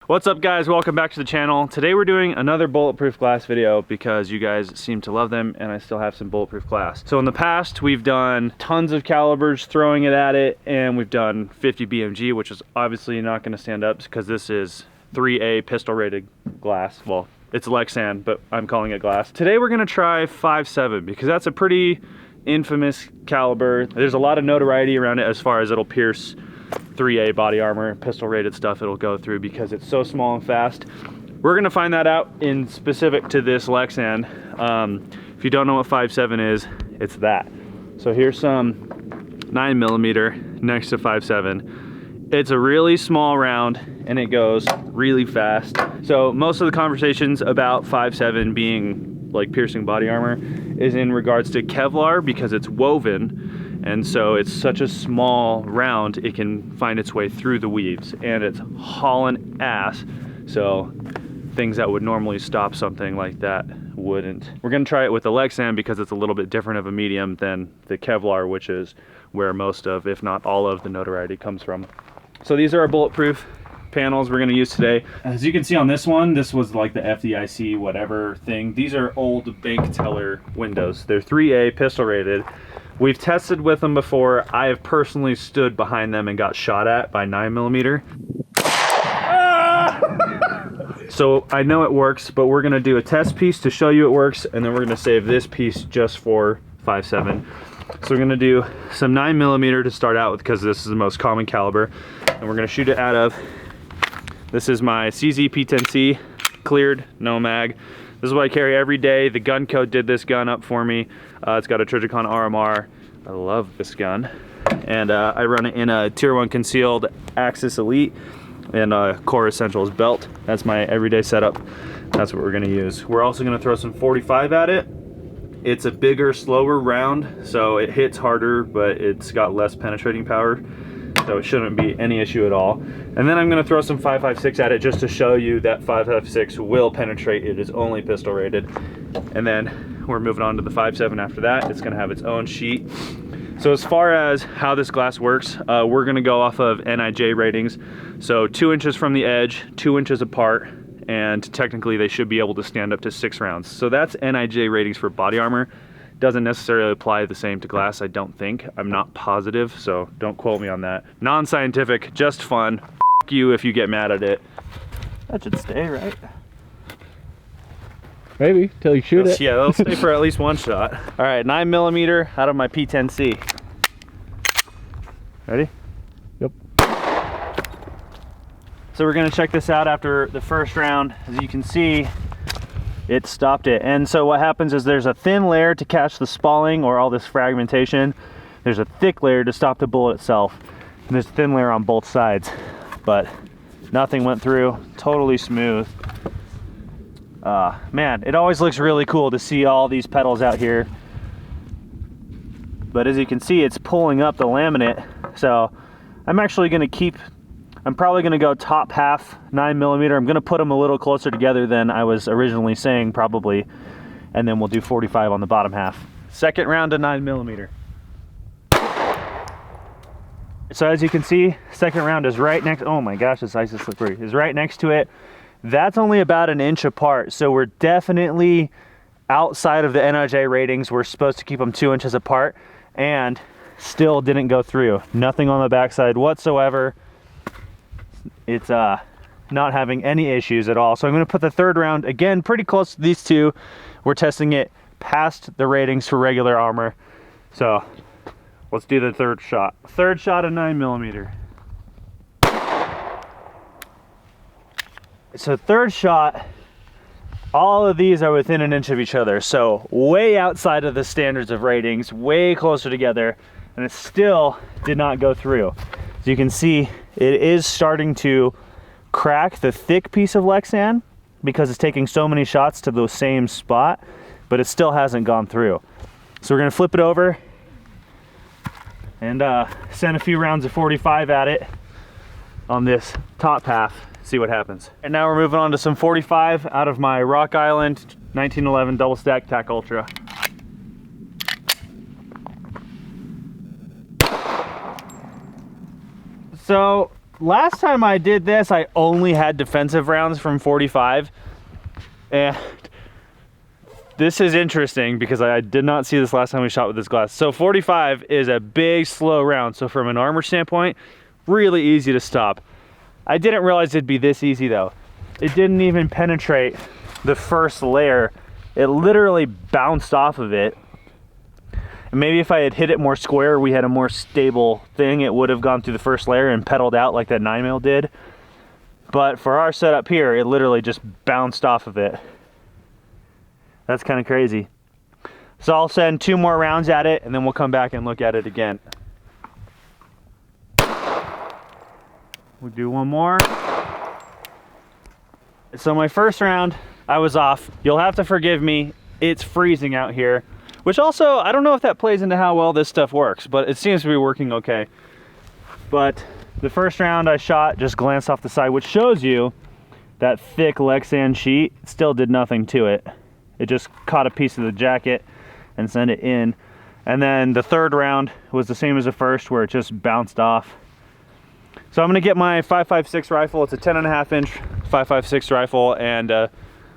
What's up guys, welcome back to the channel. Today we're doing another bulletproof glass video because you guys seem to love them and I still have some bulletproof glass. So in the past we've done tons of calibers, throwing it at it, and we've done 50 BMG, which is obviously not going to stand up because this is 3A pistol rated glass. Well, it's Lexan, but I'm calling it glass. Today we're going to try 5.7 because that's a pretty infamous caliber. There's a lot of notoriety around it as far as it'll pierce 3A body armor, pistol rated stuff it'll go through because it's so small and fast. We're gonna find that out in specific to this Lexan. If you don't know what 5.7 is, it's that. So here's some 9mm next to 5.7. It's a really small round and it goes really fast. So most of the conversations about 5.7 being like piercing body armor is in regards to Kevlar because it's woven. And so it's such a small round, it can find its way through the weaves, and it's hauling ass. So things that would normally stop something like that wouldn't. We're gonna try it with the Lexan because it's a little bit different of a medium than the Kevlar, which is where most of, if not all of, the notoriety comes from. So these are our bulletproof panels we're gonna use today. As you can see on this one, this was like the FDIC whatever thing. These are old bank teller windows. They're 3A pistol rated. We've tested with them before. I have personally stood behind them and got shot at by 9mm. So I know it works, but we're gonna do a test piece to show you it works, and then we're gonna save this piece just for 5.7. So we're gonna do some 9mm to start out with because this is the most common caliber, and we're gonna shoot it out of, this is my CZ P10C, cleared, no mag. This is what I carry every day. The gun code did this gun up for me. It's got a Trijicon RMR. I love this gun. And I run it in a Tier 1 concealed Axis Elite and a Core Essentials belt. That's my everyday setup. That's what we're gonna use. We're also gonna throw some 45 at it. It's a bigger, slower round, so it hits harder, but it's got less penetrating power. So it shouldn't be any issue at all. And then I'm gonna throw some 5.56 at it just to show you that 5.56 will penetrate. It is only pistol rated. And then we're moving on to the 5.7 after that. It's gonna have its own sheet. So as far as how this glass works, we're gonna go off of NIJ ratings. So 2 inches from the edge, 2 inches apart, and technically they should be able to stand up to 6 rounds. So that's NIJ ratings for body armor. Doesn't necessarily apply the same to glass, I don't think. I'm not positive, so don't quote me on that. Non-scientific, just fun. F you if you get mad at it. That should stay, right? Maybe, till you shoot it. Yeah, they'll stay for at least one shot. All right, 9mm out of my P10C. Ready? Yep. So we're gonna check this out after the first round. As you can see, it stopped it. And so what happens is there's a thin layer to catch the spalling or all this fragmentation. There's a thick layer to stop the bullet itself. And there's a thin layer on both sides. But nothing went through, totally smooth. Man, it always looks really cool to see all these petals out here. But as you can see, it's pulling up the laminate. So I'm actually gonna I'm probably gonna go top half 9mm. I'm gonna put them a little closer together than I was originally saying probably. And then we'll do 45 on the bottom half. Second round of 9mm. So as you can see, second round is right next, oh my gosh, this ice is slippery, is right next to it. That's only about an inch apart. So we're definitely outside of the NIJ ratings. We're supposed to keep them 2 inches apart, and still didn't go through. Nothing on the backside whatsoever. It's not having any issues at all. So I'm gonna put the third round, again, pretty close to these two. We're testing it past the ratings for regular armor. So let's do the third shot. Third shot of 9mm. So third shot, all of these are within an inch of each other. So way outside of the standards of ratings, way closer together, and it still did not go through. As you can see, it is starting to crack the thick piece of Lexan because it's taking so many shots to the same spot, but it still hasn't gone through. So we're gonna flip it over and send a few rounds of 45 at it on this top half, see what happens. And now we're moving on to some 45 out of my Rock Island 1911 double stack Tac Ultra. So last time I did this, I only had defensive rounds from 45. And this is interesting because I did not see this last time we shot with this glass. So 45 is a big, slow round. So from an armor standpoint, really easy to stop. I didn't realize it'd be this easy though. It didn't even penetrate the first layer. It literally bounced off of it. And maybe if I had hit it more square, we had a more stable thing, it would have gone through the first layer and pedaled out like that 9mm did. But for our setup here, it literally just bounced off of it. That's kind of crazy. So I'll send 2 more rounds at it and then we'll come back and look at it again. We'll do 1 more. So my first round, I was off. You'll have to forgive me. It's freezing out here. Which also, I don't know if that plays into how well this stuff works, but it seems to be working okay. But the first round I shot just glanced off the side, which shows you that thick Lexan sheet still did nothing to it. It just caught a piece of the jacket and sent it in. And then the third round was the same as the first, where it just bounced off. So I'm gonna get my 5.56 rifle. It's a 10.5 inch 5.56 rifle, and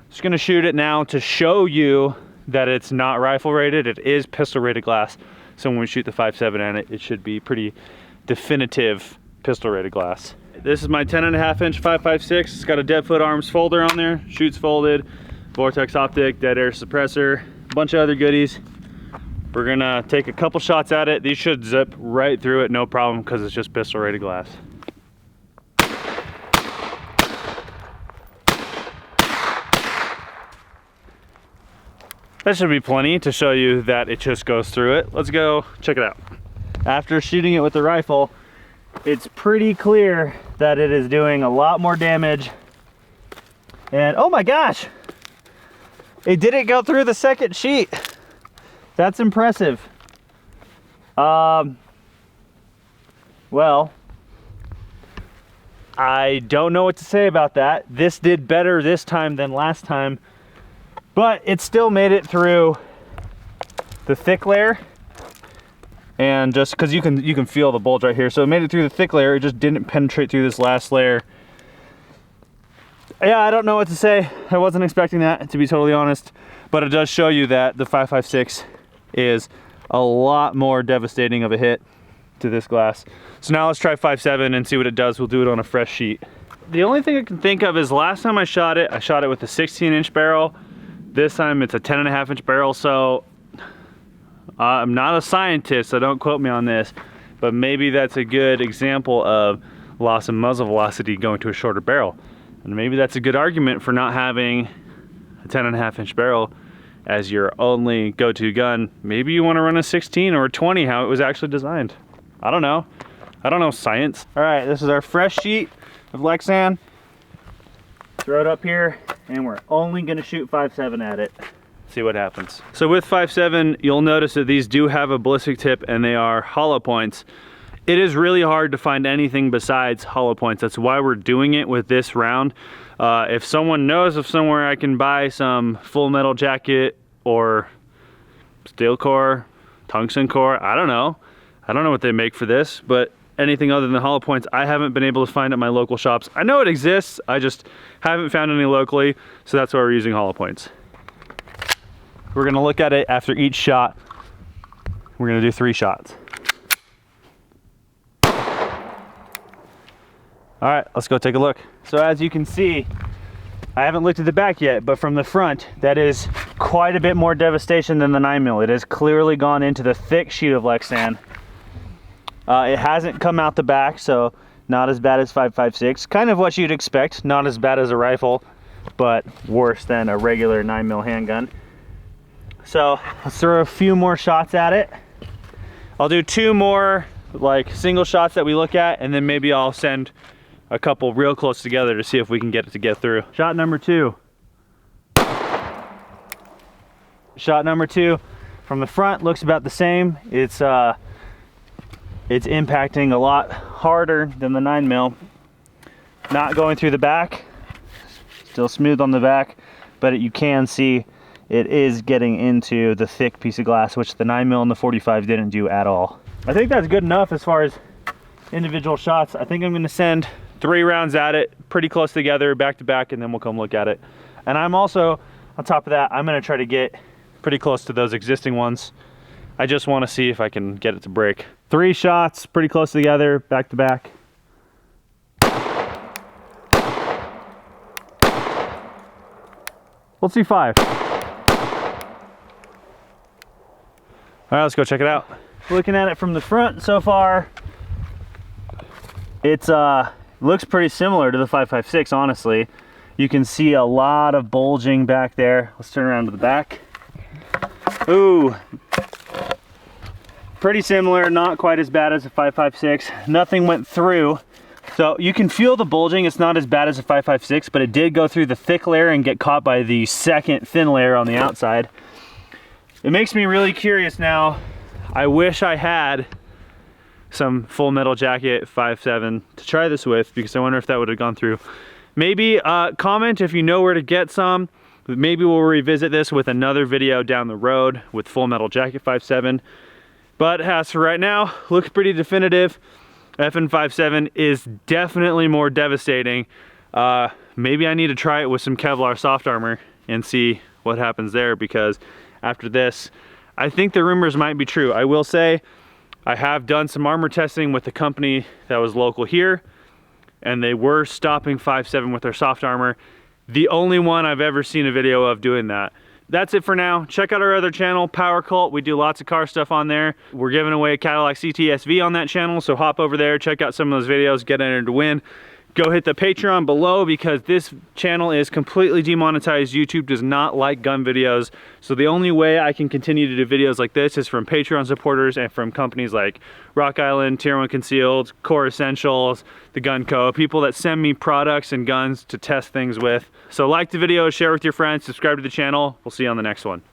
just gonna shoot it now to show you that it's not rifle rated. It is pistol rated glass. So when we shoot the 5.7 at it, it should be pretty definitive pistol rated glass. This is my 10.5 inch 5.56. It's got a dead foot arms folder on there, shoots folded, vortex optic, dead air suppressor, a bunch of other goodies. We're gonna take a couple shots at it. These should zip right through it, no problem, because it's just pistol rated glass. That should be plenty to show you that it just goes through it. Let's go check it out. After shooting it with the rifle, it's pretty clear that it is doing a lot more damage. And oh my gosh, it didn't go through the second sheet. That's impressive. Well, I don't know what to say about that. This did better this time than last time, but it still made it through the thick layer. And just because you can feel the bulge right here, so it made it through the thick layer. It just didn't penetrate through this last layer. Yeah, I don't know what to say. I wasn't expecting that, to be totally honest, but it does show you that the 5.56 is a lot more devastating of a hit to this glass. So now let's try 5.7 and see what it does. We'll do it on a fresh sheet. The only thing I can think of is last time I shot it with a 16-inch barrel. This time it's a 10.5 inch barrel, so I'm not a scientist, so don't quote me on this, but maybe that's a good example of loss of muzzle velocity going to a shorter barrel. And maybe that's a good argument for not having a 10.5 inch barrel as your only go-to gun. Maybe you want to run a 16 or a 20, how it was actually designed. I don't know. I don't know science. All right, this is our fresh sheet of Lexan. Throw it up here, and we're only gonna shoot 5.7 at it. See what happens. So with 5.7, you'll notice that these do have a ballistic tip and they are hollow points. It is really hard to find anything besides hollow points. That's why we're doing it with this round. If someone knows of somewhere I can buy some full metal jacket or steel core, tungsten core, I don't know what they make for this, but anything other than hollow points, I haven't been able to find at my local shops. I know it exists, I just haven't found any locally, so that's why we're using hollow points. We're gonna look at it after each shot. We're gonna do 3 shots. All right, let's go take a look. So as you can see, I haven't looked at the back yet, but from the front, that is quite a bit more devastation than the 9mm. It has clearly gone into the thick sheet of Lexan. It hasn't come out the back, so not as bad as 5.56. Kind of what you'd expect, not as bad as a rifle, but worse than a regular 9mm handgun. So let's throw a few more shots at it. I'll do 2 more like single shots that we look at, and then maybe I'll send a couple real close together to see if we can get it to get through. Shot number 2. Shot number 2 from the front looks about the same. It's impacting a lot harder than the 9mm. Not going through the back, still smooth on the back, but you can see it is getting into the thick piece of glass, which the 9mm and the 45 didn't do at all. I think that's good enough as far as individual shots. I think I'm gonna send 3 rounds at it, pretty close together, back to back, and then we'll come look at it. And I'm also, on top of that, I'm gonna try to get pretty close to those existing ones. I just wanna see if I can get it to break. 3 shots, pretty close together, back to back. Let's do 5. All right, let's go check it out. Looking at it from the front so far, it's looks pretty similar to the 5.56, honestly. You can see a lot of bulging back there. Let's turn around to the back. Ooh, pretty similar, not quite as bad as a 5.56. Nothing went through. So you can feel the bulging. It's not as bad as a 5.56, but it did go through the thick layer and get caught by the second thin layer on the outside. It makes me really curious now. I wish I had some Full Metal Jacket 5.7 to try this with, because I wonder if that would have gone through. Maybe comment if you know where to get some. Maybe we'll revisit this with another video down the road with Full Metal Jacket 5.7. But as for right now, looks pretty definitive. FN 5.7 is definitely more devastating. Maybe I need to try it with some Kevlar soft armor and see what happens there, because after this, I think the rumors might be true. I will say, I have done some armor testing with a company that was local here, and they were stopping 5.7 with their soft armor. The only one I've ever seen a video of doing that. That's it for now. Check out our other channel, Power Cult. We do lots of car stuff on there. We're giving away a Cadillac CTS-V on that channel, so hop over there, check out some of those videos, get entered to win. Go hit the Patreon below, because this channel is completely demonetized. YouTube does not like gun videos, so the only way I can continue to do videos like this is from Patreon supporters and from companies like Rock Island, Tier 1 Concealed, Core Essentials, The Gun Co. People that send me products and guns to test things with. So like the video, share with your friends, subscribe to the channel. We'll see you on the next one.